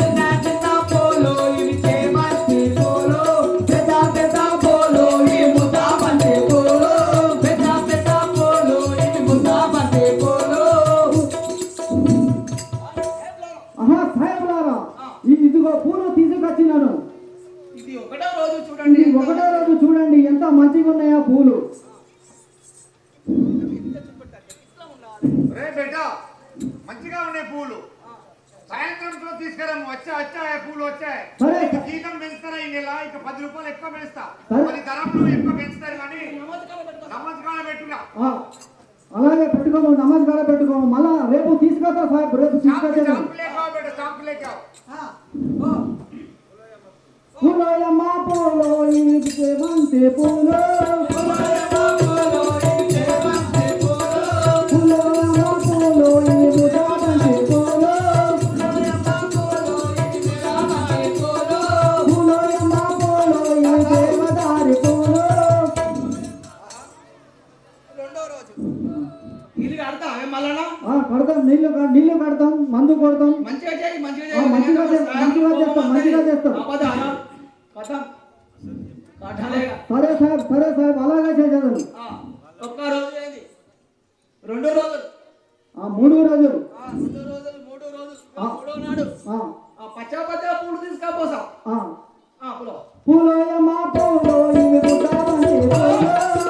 చిన్న చిన్న పూలో ఈ చేమంతి పూలో పెద్ద పెద్ద పూలో ఈ ముద్ద రే బిడ్డ మంచిగా ఉన్నాయి పూలు సాయంత్రంతో తీసుకురాము వచ్చాయి పూలు వచ్చాయి సరే. నీకు జీతం పెంచుతారా ఈ నెల ఇక 10 రూపాయలు ఎక్కువ పెంచుతా సరే. మరి ధరలు ఎక్కువ పెంచుతారు కానీ నమ్మకాలు పెట్టుగా ఆ, అలాగే పెట్టుకోము నమస్కారం పెట్టుకోము మళ్ళా రేపు తీసుకొస్తా సాహెబ్ రేపు తీసుకొచ్చేది చాంపులేక పూలోయమ్మ పూలో ఇంటికి మంచి పూలో పూలోయమ్మ పూలో ఇంటికి మంచి పూలో పూలోయమ్మ పూలో ఇంటికి మంచి పూలో పూలోయమ్మ పూలో ఇంటికి మదారి పూలో. రెండో రోజు ఇల్లు కడతా మళ్ళా కడతాం నీళ్లు కడతాం మందు కొడతాం మంచిగా చేయి మంచిగా ఆ, మంచిగా చేస్తాం సరే సాహెబ్ అలాగే చేసేదాను. ఒక్క రోజు అయింది రెండో రోజులు 3 రోజులు మూడో నాడు పచ్చా పూలు తీసుకపోసాం పూలోయమ్మ పూలో ఇవి పుట్టాలని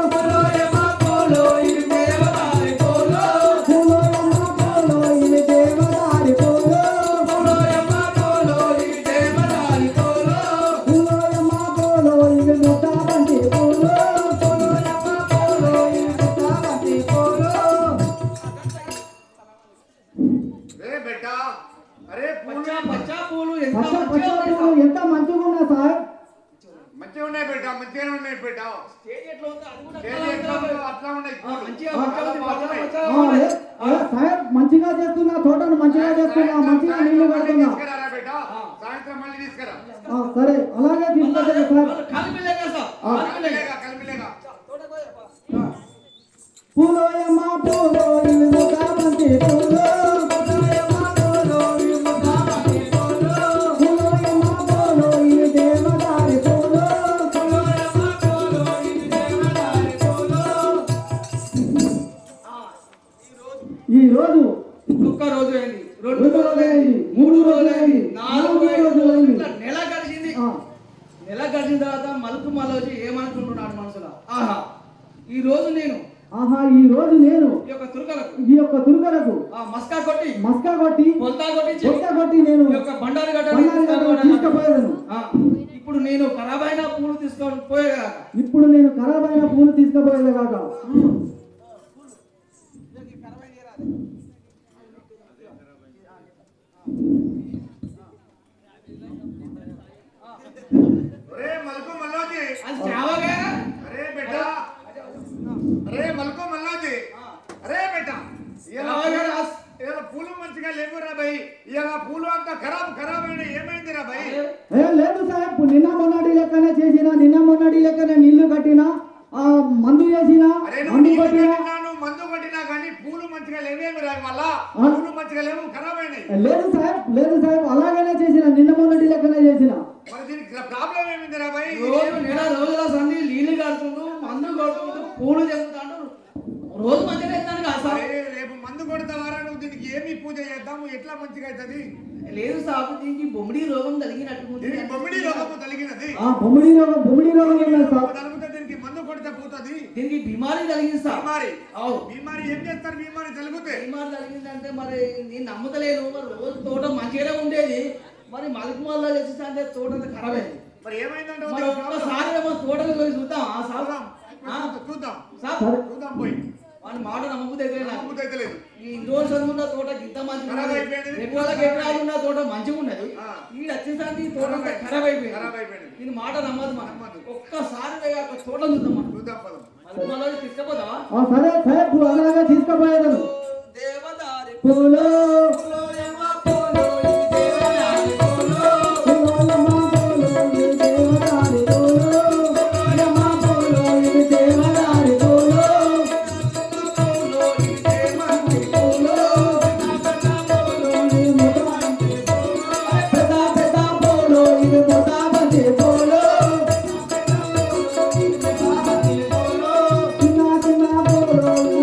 పూలోయమ్మ పూలో ఇవి దేవదారి పూలో పూలోయమ్మ పూలో ఇవి దేవదారి పూలో పూలోయమ్మ పూలో ఇవి దేవదారి పూలో పూలోయమ్మ పూలో ఇవి ముట్టాలని పూలో పూలోయమ్మ పూలో ఇవి ముట్టాలని పూలో. రే బిడ్డ అరే పూలు పచ్చా పూలు పచ్చ పూలు ఎంత మంచిగా ఉన్నాయి సార్. మంచిగా ఉన్నాయి బిడ్డ మంచిగానే ఉన్నాయి బిడ్డ స్టేజ్ ఎట్లా ఉందో అది కూడా చేతి ఎట్లా ఉందో అట్లా ఉన్నాయి పూలు. మంచిగా పచ్చా సాహెబ్ మంచిగా చేస్తున్నా తోటను మంచిగా చేస్తున్నా మంచిగా నీళ్లు కడుతున్నా. తీసుకురారా బిడ్డ సాయంత్రం మళ్ళీ తీసుకురా సరే అలాగే తీసుకొచ్చాను సార్. కలిపిలేగా పూలోయమ్మ పూలో ఇవి ముఖామంతి పూలో పూలోయమ్మ పూలో ఇవి ముఖామంతి పూలో పూలోయమ్మ పూలో ఇవి దేవదారి పూలో పూలోయమ్మ పూలో ఇవి దేవదారి పూలో. ఈ రోజు ఒక్క రోజు అయింది రెండు రోజులు అయింది 3 రోజులు అయింది 4 రోజులు అయింది. నెల గడిచింది ఆ, నెల గడిచిన తర్వాత మలుపు మలోచి ఏమనుకుంటున్నాడు మనసులో ఈ రోజు నేను ఈ రోజు నేను ఈ యొక్క తురుకలకు ఈ యొక్క తురుకలకు మస్కా కొట్టి పొల్తా కొట్టి నేను ఈ యొక్క బండారు తీసుకుపోయేదను. ఇప్పుడు నేను ఖరాబైన పూలు తీసుకొని పోయేగా ఇప్పుడు నేను ఖరాబైన పూలు తీసుకుపోయేది కాక రే మల్కు మల్లోజీ అది చావగా అరే బిడ్డ అరే మల్కు మల్లోజీ అరే బిడ్డ ఇలా పూలు మంచిగా లేవురా భయ్ ఇలా పూలు అంతా ఖరాబ్ అయినా ఏమైందిరా భయ్ లేదు సాహెబ్ నిన్న మొన్నటి లెక్కనే నీళ్లు కట్టినా మందు చేసినా అరే మందు కొట్టినా మందు కొట్టినా కానీ పూలు మంచిగా లేవేమి రా మళ్ళా పూలు మంచిగా లేవు ఖరాబ్ అయినాయి. లేదు సాహెబ్ అలాగనే చేసిన నిన్న మొన్నటి లెక్కనే చేసిన. మరి దీనికి ప్రాబ్లం ఏమిందిరా భయ్ నెల రోజుల సంది నీళ్లు కడుతుండు మందు కొడుతుండు పూలు చెప్తాడు రోజు మంచిగా ఇస్తాను కదా సార్. రేపు మందు కొడతావారా నువ్వు దీనికి ఏమి పూజ చేద్దాము ఎట్లా మంచిగా అవుతుంది లేదు సార్ దీనికి బొమ్మిడి రోగం తగినట్టు దీనికి బొమ్మిడి రోగము తలిగినది బొమ్మిడి రోగం ఉన్నది సార్. తలుగుతే దీనికి మందు కొడితే పోతుంది దీనికి బిమారీ కలిగింది సార్. బీమారి ఏం చేస్తారు బీమారి తలుగుతే బిమారీ కలిగిందంటే మరి నేను నమ్మతలేను మరి రోజు తోట మంచిగానే ఉండేది మరి మలుపుమాల్లో చేసి అంటే తోట అంతా ఖరాబ్ అయింది మరి ఏమైందంటే మరి ఒక్కసారి ఏమో తోటలు పోయి చూద్దాం చూద్దాం పోయి వాడి మాట నమ్మకూడదు నమ్మకూడదు ఈ రోజు చదువున్న తోట ఇంత మంచిగా ఖరాబ్ అయిపోయింది. రేపు వాళ్ళకి ఎకరాలు ఉన్న తోట మంచిగా ఉన్నది ఈ వచ్చేసరికి ఈ తోట అంతా ఖరాబ్ అయిపోయింది. దీని మాట నమ్మదు మనం ఒక్కసారి తోట చూద్దాం మనం పదం మలుపుమాల్లో తీసుకుపోతావా సరే సాహెబ్ అలాగే తీసుకుపోయేదను. దేవదారి పూలో పూలోయమ్మ పూలో ఈ దేవదారి పూలో పూలోయమ్మ పూలో ఇవి దేవదారి పూలో పూలోయమ్మ పూలో ఇవి దేవదారి పూలో పూలో ఈ దేవదారి పూలో పూలో ఇవి ముఠాబంతి పూలో పెద్ద పూలో ఇవి ముఠాబంతి పూలో చిన్న పూలో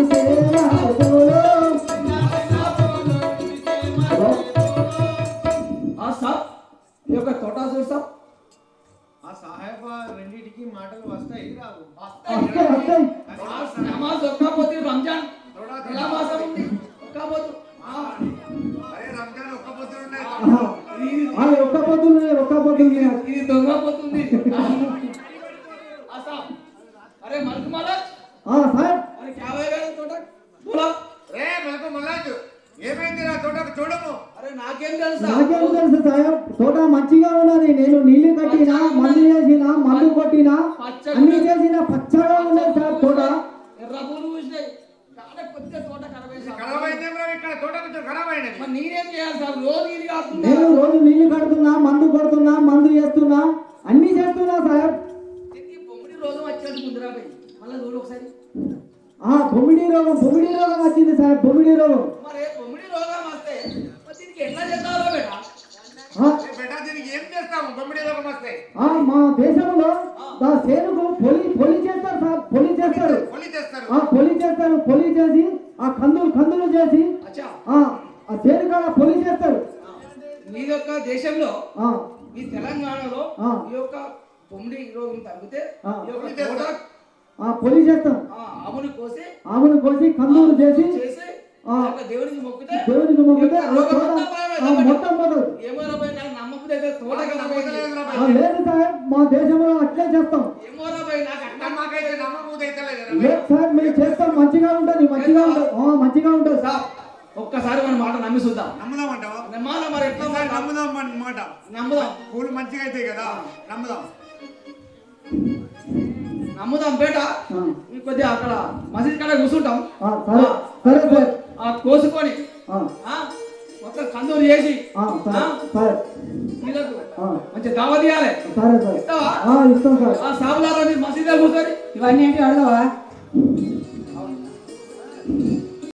మల్క్ మల్లా సార్ అరే క్యా హోయేగా తోట బోలో రే మల్కు మల్లాజు ఏమైందిరా తోటకు చూడము అరే నాకేం తెలుసా నాకేం తెలుసు సార్ తోట మంచిగా ఉన్నది నేను నీళ్లు కట్టినా మందు చేసిన మందు కొట్టినా అన్ని చేసిన పచ్చగా ఉన్నది సార్ తోట ఎర్ర పూలు పూసినాయి కాడ కొద్దిగా తోట ఖరాబ్ అయింది ఖరాబ్ అయిందేమ్రా ఇక్కడ తోట కొంచెం ఖరాబ్ అయినది మరి నేనేం చేయాలి సార్ రోజు ఇది కాకుండా నేను రోజు నీళ్లు కడుతున్నా మందు కొడుతున్నా మందు చేస్తున్నా అన్ని చేస్తున్నా సార్ దీనికి బొమ్మిడి రోగం వచ్చినట్టు ముందురా పోయి మళ్ళీ చూడు ఒకసారి బొమ్మిడి రోగం వచ్చింది సార్ బొమ్మిడి రోగం మరి బొమ్మిడి రోగం వస్తే మరి దీనికి ఎట్లా చేస్తారో బేటా బేటా దీనికి ఏం చేస్తాము బొమ్మిడి రోగం వస్తే మా దేశంలో సేనుకు పొలి చేస్తారు సార్ పొలి చేస్తారు పొలి చేస్తారు పొలి చేసి ఆ కందులు చేసి అచ్చా ఆ సేను కాడ పొలి చేస్తారు మీ యొక్క దేశంలో ఆ, ఈ తెలంగాణలో ఆ. ఈ యొక్క బొమ్మిడి రోగం తగ్గితే ఆ. ఈ యొక్క తోట పొలి చేస్తాం ఆవుని కోసి కందులు చేసి చేసి ఆ. ఈ యొక్క దేవునికి మొక్కితే దేవునికి మొక్కితే ఈ యొక్క రోగం తోట, అంతా పోతుంది. మొత్తం పోతుంది ఏమో రాబోయ్ నాకు నమ్మకం అయితే తోట ఖరాబ్ అయింది. లేదు సార్ మా దేశంలో అట్లే చేస్తాం ఏమో రాబోయ్ నాకు అట్లా మాకైతే నమ్మకం అయితే లేదు సార్ మేము చేస్తాం మంచిగా ఉంటుంది మంచిగా ఉంటుంది సార్ ఒక్కసారి మన మాట నమ్మి చూద్దాం నమ్ముదామంటావా నమ్మాలా మరి ఎట్లా ఈసారి మాట? నమ్ముదాం మాట నమ్ముదాం పూలు మంచిగా అవుతాయి కదా నమ్ముదాం బేట ఆ. ఈ కొద్దిగా అక్కడ మసీద్ కాడ కూర్చుంటాం సరే సార్ కోసుకొని ఆ, మొత్తం కందూరు చేసి సరే వీళ్ళకు ఆ. మంచి దావా తీయాలి సరే సార్ ఇస్తావా ఇస్తాం సార్ ఆ సాబులారా మీరు మసీదులో కూర్చొని ఇవన్నీ ఏంటి అడగవా